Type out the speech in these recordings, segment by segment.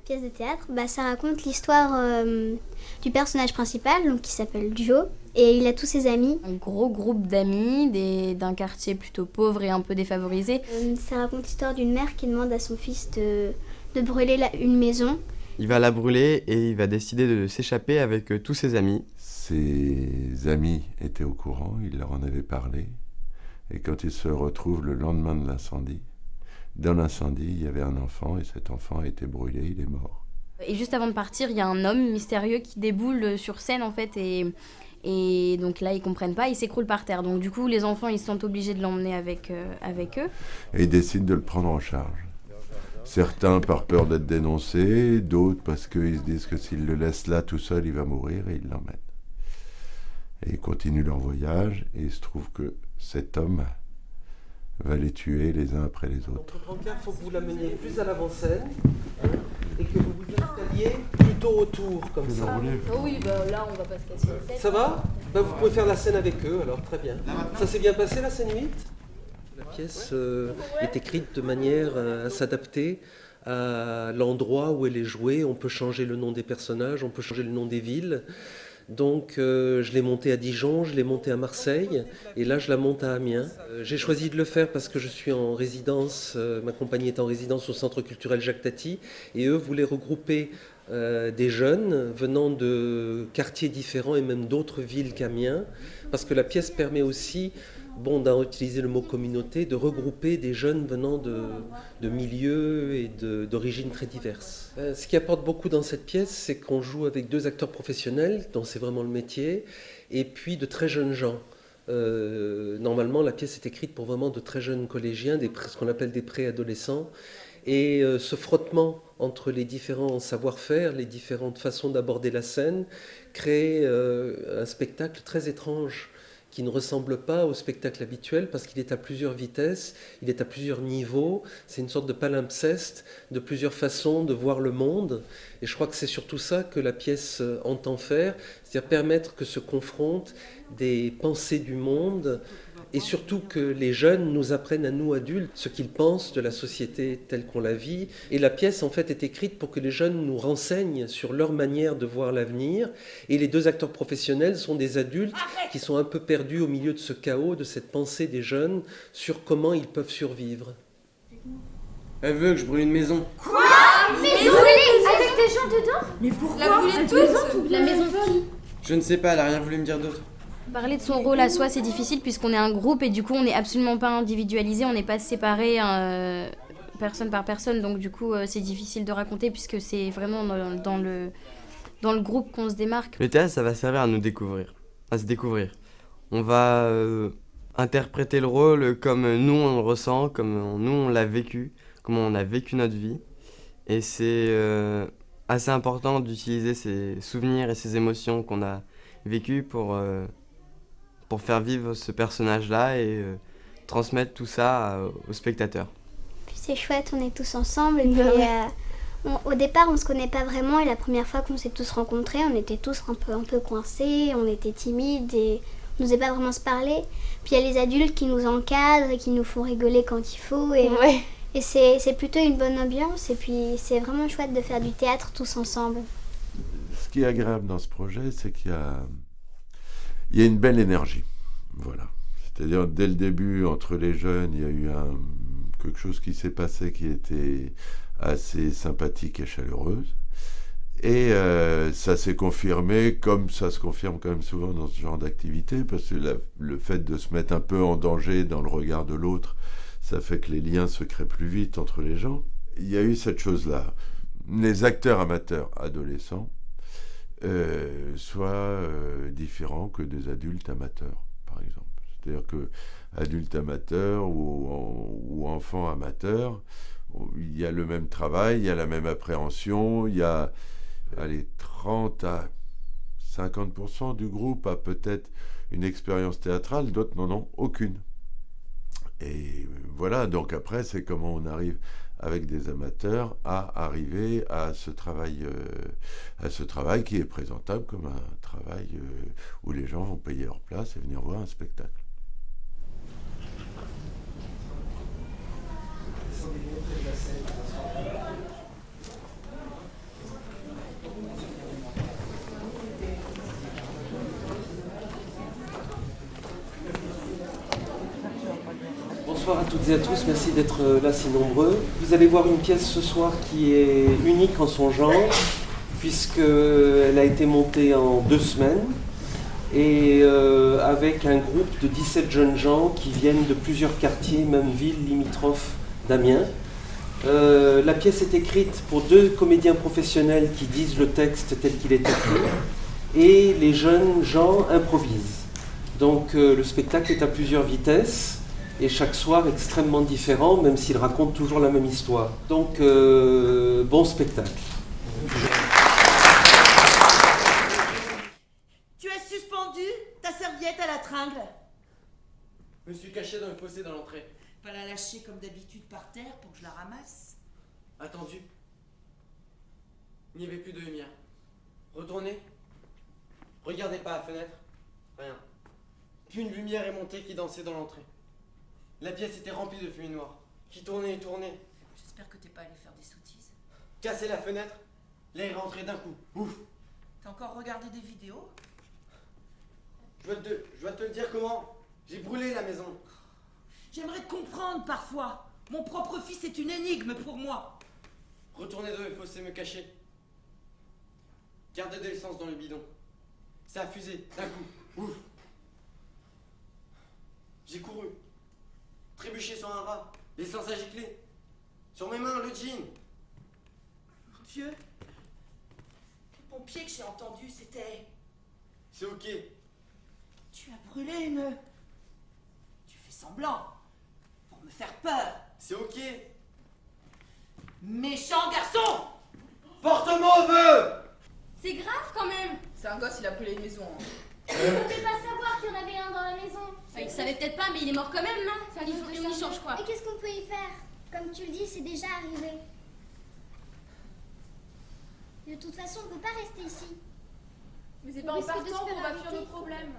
pièce de théâtre, ça raconte l'histoire du personnage principal, donc, qui s'appelle Joe, et il a tous ses amis. Un gros groupe d'amis d'un quartier plutôt pauvre et un peu défavorisé. Ça raconte l'histoire d'une mère qui demande à son fils de brûler une maison. Il va la brûler et il va décider de s'échapper avec tous ses amis. Ses amis étaient au courant, il leur en avait parlé. Et quand ils se retrouvent le lendemain de l'incendie, dans l'incendie, il y avait un enfant et cet enfant a été brûlé, il est mort. Et juste avant de partir, il y a un homme mystérieux qui déboule sur scène en fait et donc là ils comprennent pas, il s'écroule par terre. Donc du coup les enfants ils sont obligés de l'emmener avec eux. Et ils décident de le prendre en charge. Certains par peur d'être dénoncés, d'autres parce qu'ils se disent que s'ils le laissent là tout seul, il va mourir et ils l'emmènent. Et ils continuent leur voyage et il se trouve que cet homme va les tuer les uns après les autres. Votre brancard, il faut que vous l'ameniez plus à l'avant-scène et que vous vous installiez plutôt autour, comme ça. Oh oui, là on va pas se casser la tête. Ça va ? Vous pouvez faire la scène avec eux, alors très bien. Ça s'est bien passé la scène 8 ? La pièce est écrite de manière à s'adapter à l'endroit où elle est jouée. On peut changer le nom des personnages, on peut changer le nom des villes. Donc je l'ai montée à Dijon, je l'ai montée à Marseille et là je la monte à Amiens. J'ai choisi de le faire parce que je suis en résidence, ma compagnie est en résidence au Centre culturel Jacques Tati et eux voulaient regrouper des jeunes venant de quartiers différents et même d'autres villes qu'Amiens parce que la pièce permet aussi, d'en utiliser le mot communauté, de regrouper des jeunes venant de milieux et d'origines très diverses. Ce qui apporte beaucoup dans cette pièce, c'est qu'on joue avec 2 acteurs professionnels, dont c'est vraiment le métier, et puis de très jeunes gens. Normalement, la pièce est écrite pour vraiment de très jeunes collégiens, ce qu'on appelle des préadolescents, et ce frottement entre les différents savoir-faire, les différentes façons d'aborder la scène, crée un spectacle très étrange, qui ne ressemble pas au spectacle habituel parce qu'il est à plusieurs vitesses, il est à plusieurs niveaux, c'est une sorte de palimpseste de plusieurs façons de voir le monde et je crois que c'est surtout ça que la pièce entend faire, c'est-à-dire permettre que se confrontent des pensées du monde et surtout que les jeunes nous apprennent à nous adultes ce qu'ils pensent de la société telle qu'on la vit. Et la pièce en fait est écrite pour que les jeunes nous renseignent sur leur manière de voir l'avenir. Et les 2 acteurs professionnels sont des adultes qui sont un peu perdus au milieu de ce chaos, de cette pensée des jeunes sur comment ils peuvent survivre. Elle veut que je brûle une maison. Quoi ? Mais brûler avec des gens dedans ? Mais pourquoi ? La brûler toute ? La maison de qui ? Je ne sais pas, elle a rien voulu me dire d'autre. Parler de son rôle à soi, c'est difficile puisqu'on est un groupe et du coup on n'est absolument pas individualisé, on n'est pas séparé personne par personne, donc du coup c'est difficile de raconter puisque c'est vraiment dans le groupe qu'on se démarque. Le théâtre, ça va servir à nous découvrir, à se découvrir. On va interpréter le rôle comme nous on le ressent, comme nous on l'a vécu, comment on a vécu notre vie. Et c'est assez important d'utiliser ces souvenirs et ces émotions qu'on a vécues pour faire vivre ce personnage-là et transmettre tout ça aux spectateurs. Puis c'est chouette, on est tous ensemble. Et puis, au départ, on ne se connaît pas vraiment et la première fois qu'on s'est tous rencontrés, on était tous un peu coincés, on était timides et on n'osait pas vraiment se parler. Puis il y a les adultes qui nous encadrent et qui nous font rigoler quand il faut. Et c'est plutôt une bonne ambiance et puis c'est vraiment chouette de faire du théâtre tous ensemble. Ce qui est agréable dans ce projet, c'est qu'il y a une belle énergie. Voilà. C'est-à-dire, dès le début, entre les jeunes, il y a eu quelque chose qui s'est passé qui était assez sympathique et chaleureuse. Et ça s'est confirmé, comme ça se confirme quand même souvent dans ce genre d'activité, parce que le fait de se mettre un peu en danger dans le regard de l'autre, ça fait que les liens se créent plus vite entre les gens. Il y a eu cette chose-là. Les acteurs amateurs adolescents soient différents que des adultes amateurs, par exemple. C'est-à-dire que adultes amateurs ou enfants amateurs, il y a le même travail, il y a la même appréhension, il y a 30 à 50% du groupe a peut-être une expérience théâtrale, d'autres n'en ont aucune. Et voilà, donc après, c'est comment on arrive avec des amateurs à arriver à ce travail qui est présentable comme un travail où les gens vont payer leur place et venir voir un spectacle. Bonsoir à toutes et à tous, merci d'être là si nombreux. Vous allez voir une pièce ce soir qui est unique en son genre, puisqu'elle a été montée en 2 semaines, et avec un groupe de 17 jeunes gens qui viennent de plusieurs quartiers, même villes limitrophes d'Amiens. La pièce est écrite pour 2 comédiens professionnels qui disent le texte tel qu'il est écrit, et les jeunes gens improvisent. Donc le spectacle est à plusieurs vitesses, et chaque soir extrêmement différent, même s'il raconte toujours la même histoire. Donc bon spectacle. Tu as suspendu ta serviette à la tringle. Je me suis caché dans le fossé dans l'entrée. Pas la lâcher comme d'habitude par terre pour que je la ramasse. Attendu. Il n'y avait plus de lumière. Retournez. Regardez pas à la fenêtre. Rien. Puis une lumière est montée qui dansait dans l'entrée. La pièce était remplie de fumée noire, qui tournait et tournait. J'espère que t'es pas allé faire des sottises. Casser la fenêtre, l'air est rentré d'un coup. Ouf. T'as encore regardé des vidéos? Je dois te le dire comment. J'ai brûlé la maison. J'aimerais te comprendre parfois. Mon propre fils est une énigme pour moi. Retourner dans le fossé me cacher. Garder de l'essence dans le bidon. Ça a fusé d'un coup. Ouf. J'ai couru. Trébuché sur un rat. L'essence a giclé. Sur mes mains, le jean. Mon Dieu. Les pompiers que j'ai entendus, c'était... C'est ok. Tu as brûlé une... Tu fais semblant. Pour me faire peur. C'est ok. Méchant garçon. Porte-moi au feu. C'est grave quand même. C'est un gosse, il a brûlé une maison. Hein. On ne pouvait pas savoir qu'il y en avait un dans la maison. Enfin, il savait peut-être pas, mais il est mort quand même, non? Enfin, il faut qu'on y change quoi. Et qu'est-ce qu'on peut y faire? Comme tu le dis, c'est déjà arrivé. De toute façon, on ne peut pas rester ici. Mais c'est On pas en risque de se partant faire qu'on va fuir arrêter. nos problèmes.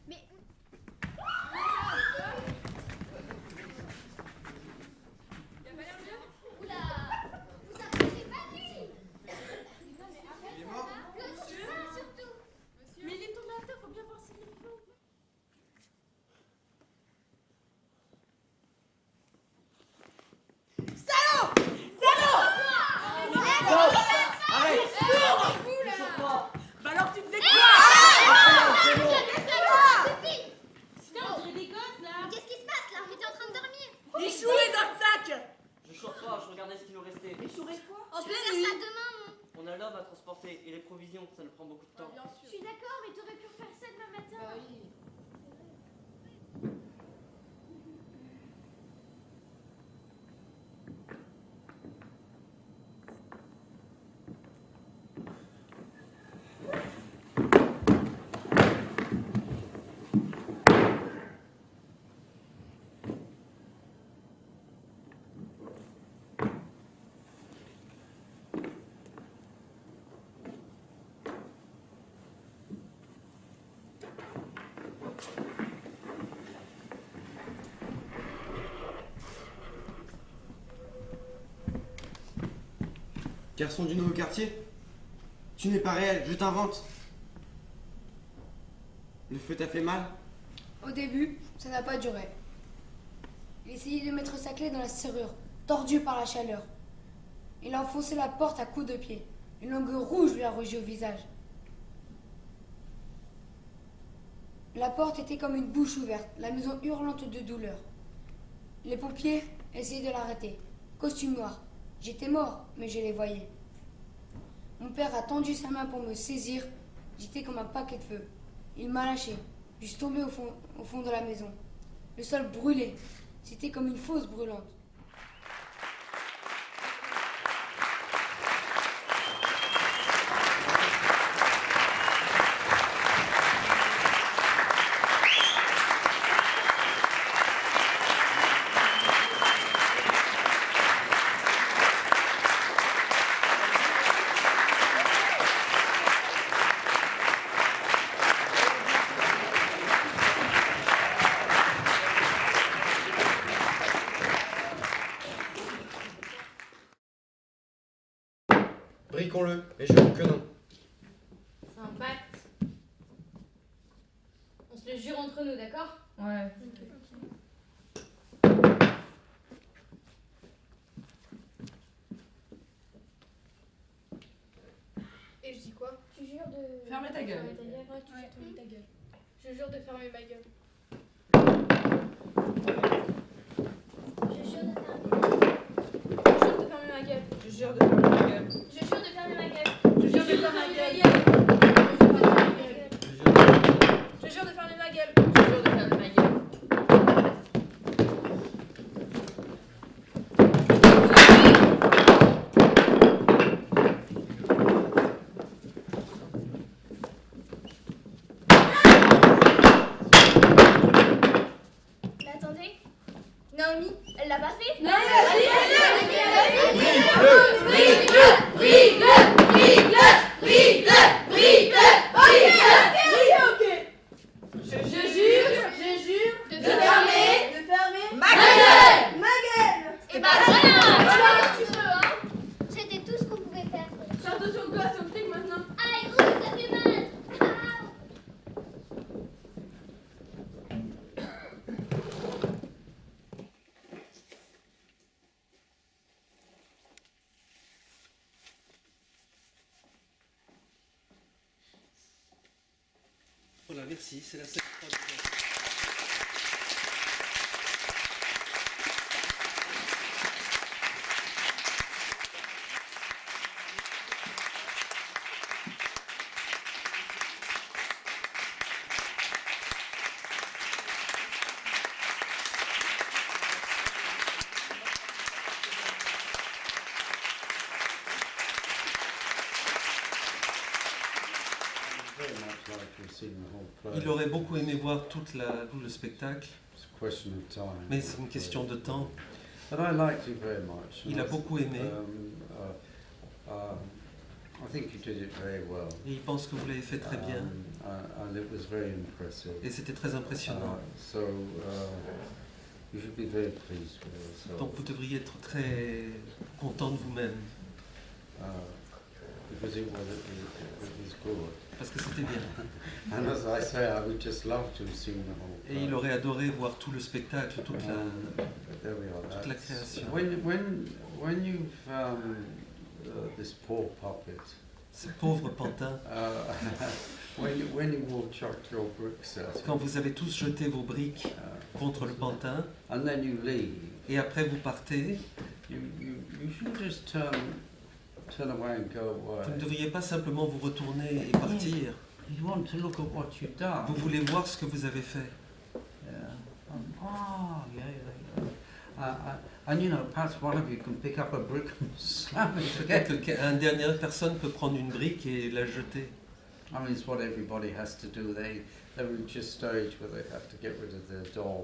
Mais... Oula! Vous approchez pas de lui! Il est mort. Surtout! Mais il est tombé à terre, faut bien voir s'il est vivant. Bah alors tu faisais quoi? Putain, on dirait des gosses là. Qu'est-ce qui se passe là? On était en train de dormir! Il chouait dans le sac. Je choure pas, je regardais ce qui nous restait. Il chouait quoi? Je vais faire ça demain, non? On a l'homme à transporter et les provisions, ça nous prend beaucoup de temps. Bien Je sûr. suis d'accord, mais t'aurais pu faire ça demain matin. Bah oui. Garçon du nouveau quartier, tu n'es pas réel, je t'invente. Le feu t'a fait mal? Au début, ça n'a pas duré. Il essayait de mettre sa clé dans la serrure, tordue par la chaleur. Il a enfoncé la porte à coups de pied. Une langue rouge lui a rugi au visage. La porte était comme une bouche ouverte, la maison hurlante de douleur. Les pompiers essayaient de l'arrêter. Costume noir. J'étais mort, mais je les voyais. Mon père a tendu sa main pour me saisir. J'étais comme un paquet de feu. Il m'a lâché. Je suis tombé au fond de la maison. Le sol brûlait. C'était comme une fosse brûlante. Briquons-le, et je dis que non. C'est un pacte. On se le jure entre nous, d'accord? Ouais. Quoi? Tu jures de... Fermer ta gueule. Fermer ta gueule. Ouais, tu jures de fermer ta gueule. Je jure de fermer ma gueule. Je jure de fermer. Je jure de fermer ma gueule. Je jure de fermer ma gueule. Je jure de fermer ma gueule. Je jure de fermer ma gueule. Je jure de fermer ma gueule. Mais attendez, Naomi, elle l'a pas fait? Non, Je jure de fermer ma gueule. Et bah voilà, tu peux, hein. C'était tout ce qu'on pouvait faire. Fais attention au gosse, au flic maintenant. Aïe, ouh, ça fait mal. Aouh. Voilà, merci, c'est la scène. Il aurait beaucoup aimé voir tout le spectacle, mais c'est une question de temps. Il a beaucoup aimé. Et il pense que vous l'avez fait très bien. Et c'était très impressionnant. Donc vous devriez être très content de vous-même. Parce que c'était bien. Et il aurait adoré voir tout le spectacle, toute la création. Ce pauvre pantin. Quand vous avez tous jeté vos briques contre le pantin, et après vous partez, vous ne devriez pas simplement vous retourner et partir. Vous voulez voir ce que vous avez fait. Peut-être qu'une dernière personne peut prendre une brique et la jeter.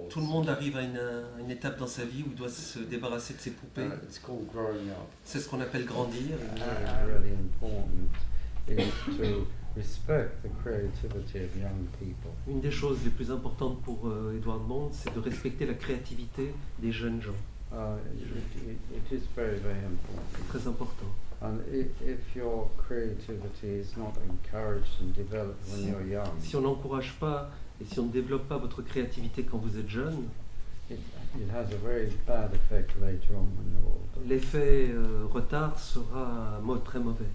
Tout le monde arrive à une étape dans sa vie où il doit se débarrasser de ses poupées. C'est ce qu'on appelle grandir. Une des choses les plus importantes pour Edouard Monde, c'est de respecter la créativité des jeunes gens. C'est très important. Si on n'encourage pas et si on ne développe pas votre créativité quand vous êtes jeune, l'effet retard sera très mauvais.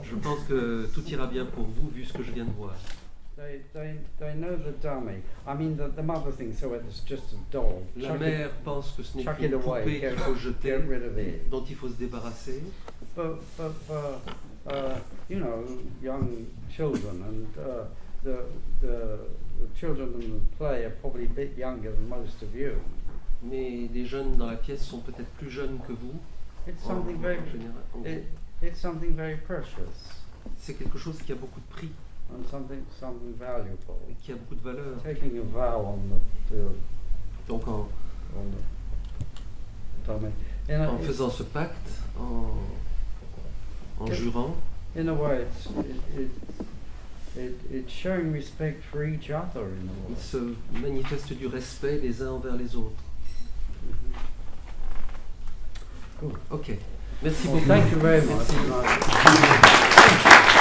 Je pense que tout ira bien pour vous vu ce que je viens de voir. La mère pense que ce n'est qu'une poupée qu'il faut jeter, dont il faut se débarrasser. Young children and the children in the play are probably a bit younger than most of you. Mais les jeunes dans la pièce sont peut-être plus jeunes que vous. It's something very precious. C'est quelque chose qui a beaucoup de prix. And something valuable. Et qui a beaucoup de valeur. Taking a vow on the Donc en faisant ce pacte, en jurant. In a way, it's showing respect for each other. In a way. Il se manifeste du respect les uns envers les autres. Cool. Ok. Merci beaucoup. Thank you very much. Merci.